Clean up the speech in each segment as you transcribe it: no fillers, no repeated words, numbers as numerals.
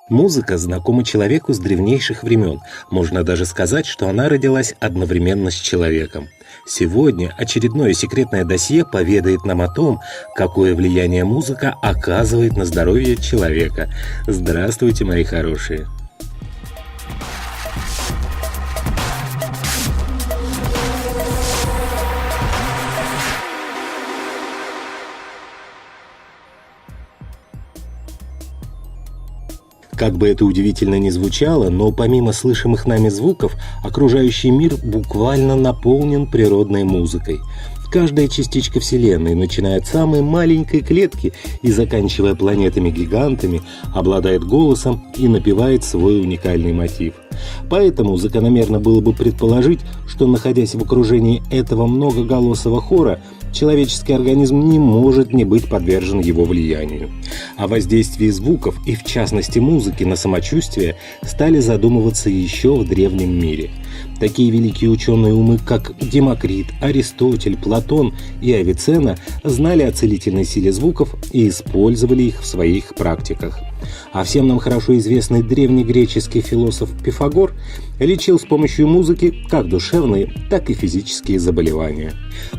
Музыка знакома человеку с древнейших времен. Можно даже сказать, что она родилась одновременно с человеком. Сегодня очередное секретное досье поведает нам о том, какое влияние музыка оказывает на здоровье человека. Здравствуйте, мои хорошие! Как бы это удивительно ни звучало, но помимо слышимых нами звуков, окружающий мир буквально наполнен природной музыкой. Каждая частичка Вселенной, начиная от самой маленькой клетки и заканчивая планетами-гигантами, обладает голосом и напевает свой уникальный мотив. Поэтому закономерно было бы предположить, что, находясь в окружении этого многоголосого хора, человеческий организм не может не быть подвержен его влиянию. О воздействии звуков и, в частности, музыки на самочувствие стали задумываться еще в древнем мире. Такие великие ученые умы, как Демокрит, Аристотель, Платон и Авиценна, знали о целительной силе звуков и использовали их в своих практиках. А всем нам хорошо известный древнегреческий философ Пифагор лечил с помощью музыки как душевные, так и физические заболевания.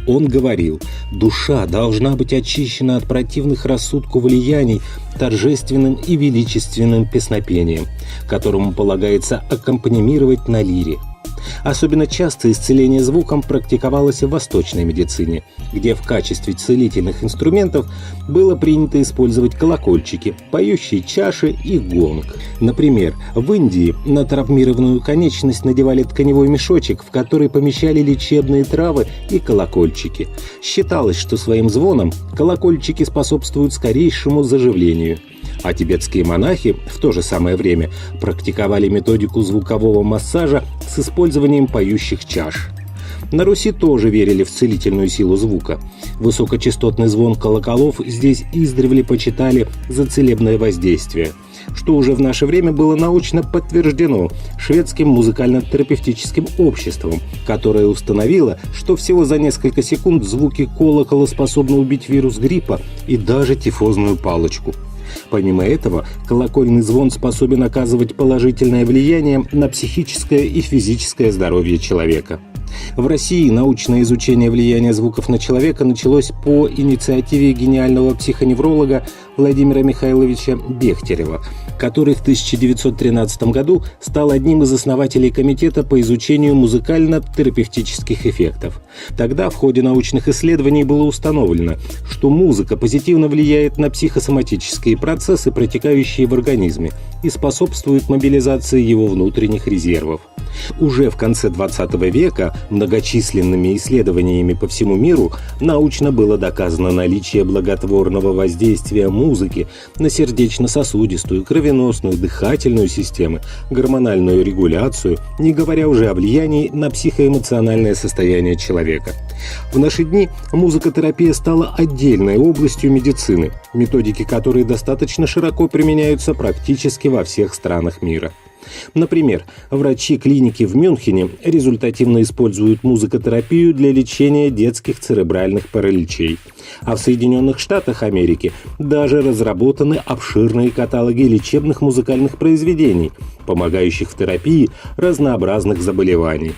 Он говорил: душа должна быть очищена от противных рассудку влияний торжественным и величественным песнопением, которому полагается аккомпанимировать на лире. Особенно часто исцеление звуком практиковалось в восточной медицине, где в качестве целительных инструментов было принято использовать колокольчики, поющие чаши и гонг. Например, в Индии на травмированную конечность надевали тканевой мешочек, в который помещали лечебные травы и колокольчики. Считалось, что своим звоном колокольчики способствуют скорейшему заживлению. А тибетские монахи в то же самое время практиковали методику звукового массажа с использованием поющих чаш. На Руси тоже верили в целительную силу звука. Высокочастотный звон колоколов здесь издревле почитали за целебное воздействие, что уже в наше время было научно подтверждено шведским музыкально-терапевтическим обществом, которое установило, что всего за несколько секунд звуки колокола способны убить вирус гриппа и даже тифозную палочку. Помимо этого, колокольный звон способен оказывать положительное влияние на психическое и физическое здоровье человека. В России научное изучение влияния звуков на человека началось по инициативе гениального психоневролога Владимира Михайловича Бехтерева, который в 1913 году стал одним из основателей комитета по изучению музыкально-терапевтических эффектов. Тогда в ходе научных исследований было установлено, что музыка позитивно влияет на психосоматические процессы, протекающие в организме, и способствует мобилизации его внутренних резервов. Уже в конце 20 века многочисленными исследованиями по всему миру научно было доказано наличие благотворного воздействия музыки на сердечно-сосудистую, кровеносную, дыхательную системы, гормональную регуляцию, не говоря уже о влиянии на психоэмоциональное состояние человека. В наши дни музыкотерапия стала отдельной областью медицины, методики которой достаточно широко применяются практически во всех странах мира. Например, врачи клиники в Мюнхене результативно используют музыкотерапию для лечения детских церебральных параличей. А в Соединенных Штатах Америки даже разработаны обширные каталоги лечебных музыкальных произведений, помогающих в терапии разнообразных заболеваний.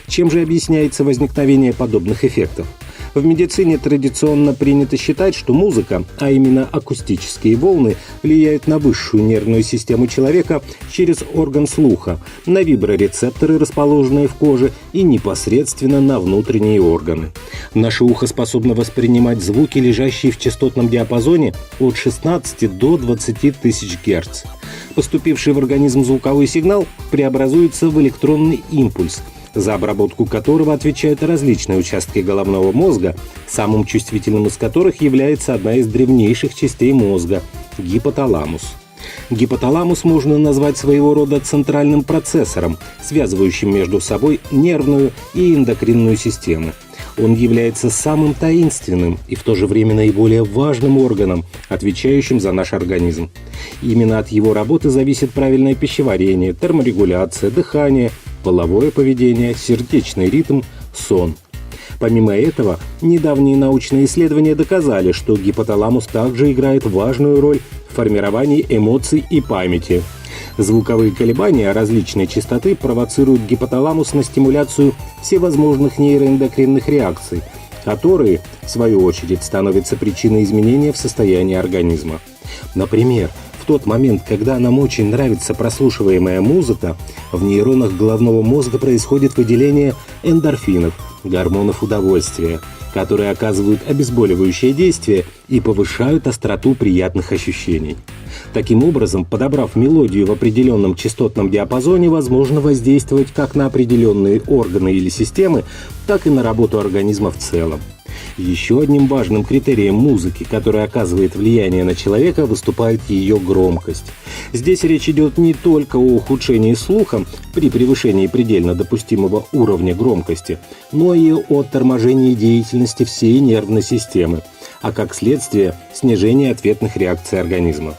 Чем же объясняется возникновение подобных эффектов? В медицине традиционно принято считать, что музыка, а именно акустические волны, влияют на высшую нервную систему человека через орган слуха, на виброрецепторы, расположенные в коже, и непосредственно на внутренние органы. Наше ухо способно воспринимать звуки, лежащие в частотном диапазоне от 16 до 20 тысяч Гц. Поступивший в организм звуковой сигнал преобразуется в электронный импульс, за обработку которого отвечают различные участки головного мозга, самым чувствительным из которых является одна из древнейших частей мозга – гипоталамус. Гипоталамус можно назвать своего рода центральным процессором, связывающим между собой нервную и эндокринную системы. Он является самым таинственным и в то же время наиболее важным органом, отвечающим за наш организм. Именно от его работы зависит правильное пищеварение, терморегуляция, дыхание, половое поведение, сердечный ритм, сон. Помимо этого, недавние научные исследования доказали, что гипоталамус также играет важную роль в формировании эмоций и памяти. Звуковые колебания различной частоты провоцируют гипоталамус на стимуляцию всевозможных нейроэндокринных реакций, которые, в свою очередь, становятся причиной изменения в состоянии организма. Например, в тот момент, когда нам очень нравится прослушиваемая музыка, в нейронах головного мозга происходит выделение эндорфинов, гормонов удовольствия, которые оказывают обезболивающее действие и повышают остроту приятных ощущений. Таким образом, подобрав мелодию в определенном частотном диапазоне, возможно воздействовать как на определенные органы или системы, так и на работу организма в целом. Еще одним важным критерием музыки, который оказывает влияние на человека, выступает ее громкость. Здесь речь идет не только о ухудшении слуха при превышении предельно допустимого уровня громкости, но и о торможении деятельности всей нервной системы, а как следствие снижении ответных реакций организма.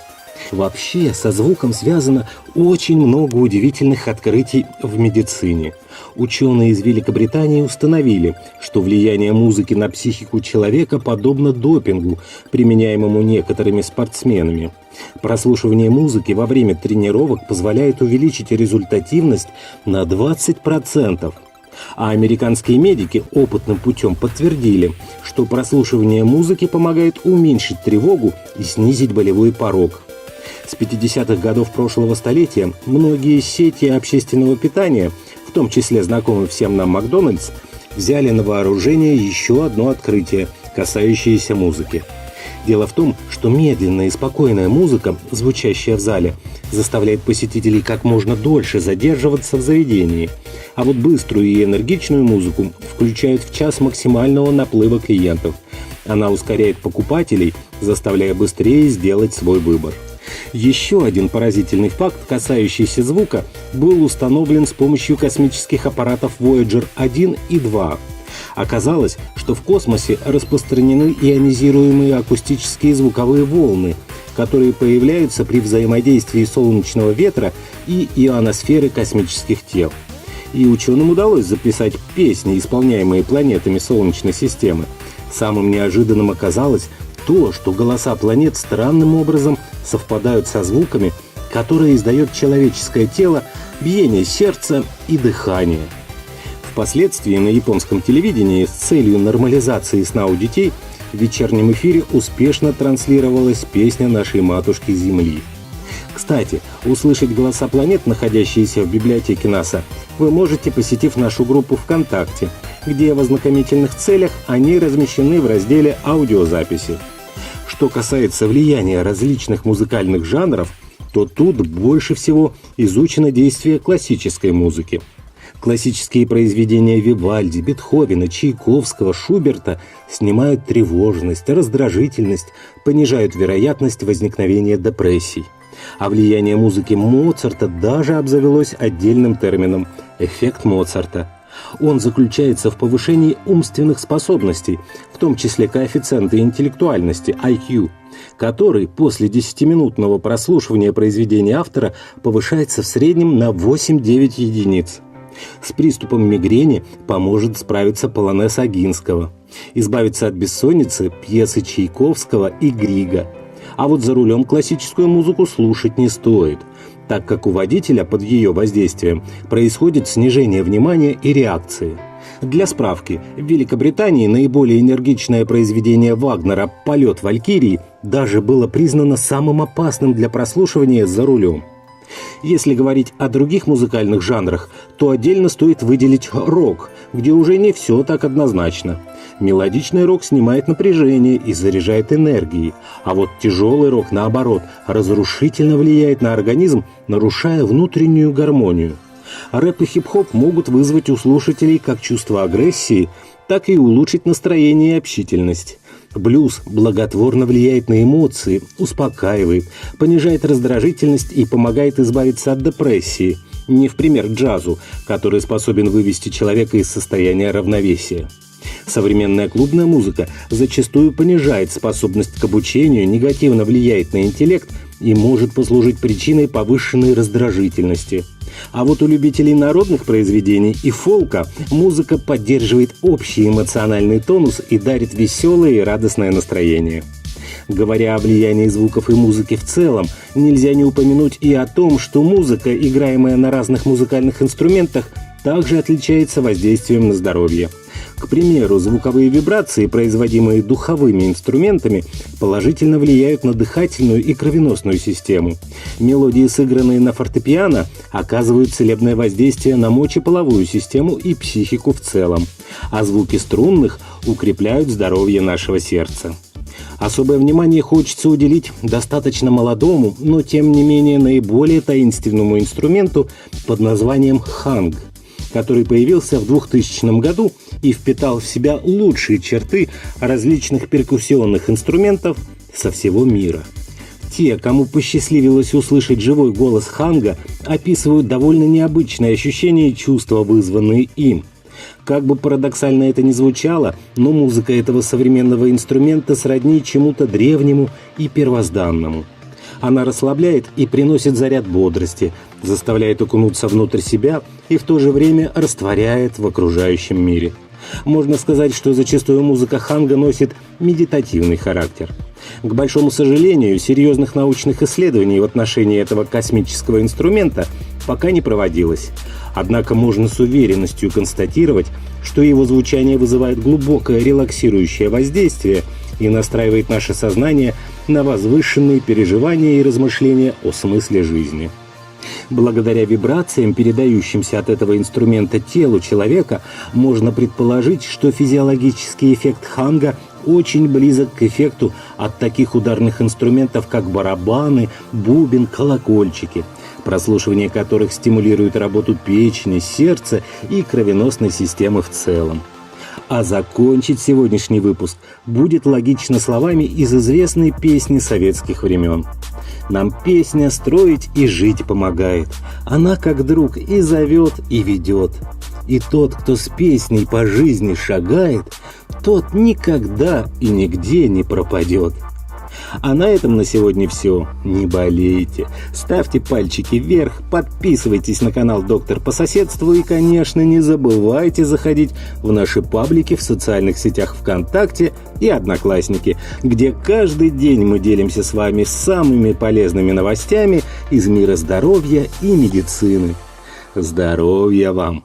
Вообще, со звуком связано очень много удивительных открытий в медицине. Ученые из Великобритании установили, что влияние музыки на психику человека подобно допингу, применяемому некоторыми спортсменами. Прослушивание музыки во время тренировок позволяет увеличить результативность на 20%. А американские медики опытным путем подтвердили, что прослушивание музыки помогает уменьшить тревогу и снизить болевой порог. С 50-х годов прошлого столетия многие сети общественного питания, в том числе знакомый всем нам Макдональдс, взяли на вооружение еще одно открытие, касающееся музыки. Дело в том, что медленная и спокойная музыка, звучащая в зале, заставляет посетителей как можно дольше задерживаться в заведении, а вот быструю и энергичную музыку включают в час максимального наплыва клиентов. Она ускоряет покупателей, заставляя быстрее сделать свой выбор. Еще один поразительный факт, касающийся звука, был установлен с помощью космических аппаратов Voyager 1 и 2. Оказалось, что в космосе распространены ионизируемые акустические звуковые волны, которые появляются при взаимодействии солнечного ветра и ионосферы космических тел. И ученым удалось записать песни, исполняемые планетами Солнечной системы. Самым неожиданным оказалось то, что голоса планет странным образом совпадают со звуками, которые издает человеческое тело, биение сердца и дыхание. Впоследствии на японском телевидении с целью нормализации сна у детей в вечернем эфире успешно транслировалась песня нашей матушки Земли. Кстати, услышать голоса планет, находящиеся в библиотеке НАСА, вы можете, посетив нашу группу ВКонтакте, где в ознакомительных целях они размещены в разделе «Аудиозаписи». Что касается влияния различных музыкальных жанров, то тут больше всего изучено действие классической музыки. Классические произведения Вивальди, Бетховена, Чайковского, Шуберта снимают тревожность, раздражительность, понижают вероятность возникновения депрессий. А влияние музыки Моцарта даже обзавелось отдельным термином – эффект Моцарта. Он заключается в повышении умственных способностей, в том числе коэффициента интеллектуальности IQ, который после 10-минутного прослушивания произведения автора повышается в среднем на 8-9 единиц. С приступом мигрени поможет справиться полонез Огинского, избавиться от бессонницы пьесы Чайковского и Грига. А вот за рулем классическую музыку слушать не стоит, так как у водителя под ее воздействием происходит снижение внимания и реакции. Для справки, в Великобритании наиболее энергичное произведение Вагнера «Полет Валькирии» даже было признано самым опасным для прослушивания за рулем. Если говорить о других музыкальных жанрах, то отдельно стоит выделить рок, где уже не все так однозначно. Мелодичный рок снимает напряжение и заряжает энергией, а вот тяжелый рок, наоборот, разрушительно влияет на организм, нарушая внутреннюю гармонию. Рэп и хип-хоп могут вызвать у слушателей как чувство агрессии, так и улучшить настроение и общительность. Блюз благотворно влияет на эмоции, успокаивает, понижает раздражительность и помогает избавиться от депрессии, не в пример джазу, который способен вывести человека из состояния равновесия. Современная клубная музыка зачастую понижает способность к обучению, негативно влияет на интеллект и может послужить причиной повышенной раздражительности. А вот у любителей народных произведений и фолка музыка поддерживает общий эмоциональный тонус и дарит веселое и радостное настроение. Говоря о влиянии звуков и музыки в целом, нельзя не упомянуть и о том, что музыка, играемая на разных музыкальных инструментах, также отличается воздействием на здоровье. К примеру, звуковые вибрации, производимые духовыми инструментами, положительно влияют на дыхательную и кровеносную систему. Мелодии, сыгранные на фортепиано, оказывают целебное воздействие на мочеполовую систему и психику в целом, а звуки струнных укрепляют здоровье нашего сердца. Особое внимание хочется уделить достаточно молодому, но тем не менее наиболее таинственному инструменту под названием ханг, который появился в 2000 году и впитал в себя лучшие черты различных перкуссионных инструментов со всего мира. Те, кому посчастливилось услышать живой голос ханга, описывают довольно необычные ощущения и чувства, вызванные им. Как бы парадоксально это ни звучало, но музыка этого современного инструмента сродни чему-то древнему и первозданному. Она расслабляет и приносит заряд бодрости, заставляет окунуться внутрь себя и в то же время растворяет в окружающем мире. Можно сказать, что зачастую музыка ханга носит медитативный характер. К большому сожалению, серьезных научных исследований в отношении этого космического инструмента пока не проводилось. Однако можно с уверенностью констатировать, что его звучание вызывает глубокое релаксирующее воздействие и настраивает наше сознание на возвышенные переживания и размышления о смысле жизни. Благодаря вибрациям, передающимся от этого инструмента телу человека, можно предположить, что физиологический эффект ханга очень близок к эффекту от таких ударных инструментов, как барабаны, бубен, колокольчики, прослушивание которых стимулирует работу печени, сердца и кровеносной системы в целом. А закончить сегодняшний выпуск будет логично словами из известной песни советских времен. Нам песня строить и жить помогает. Она как друг и зовет, и ведет. И тот, кто с песней по жизни шагает, тот никогда и нигде не пропадет. А на этом на сегодня все. Не болейте. Ставьте пальчики вверх, подписывайтесь на канал «Доктор по соседству» и, конечно, не забывайте заходить в наши паблики в социальных сетях ВКонтакте и Одноклассники, где каждый день мы делимся с вами самыми полезными новостями из мира здоровья и медицины. Здоровья вам!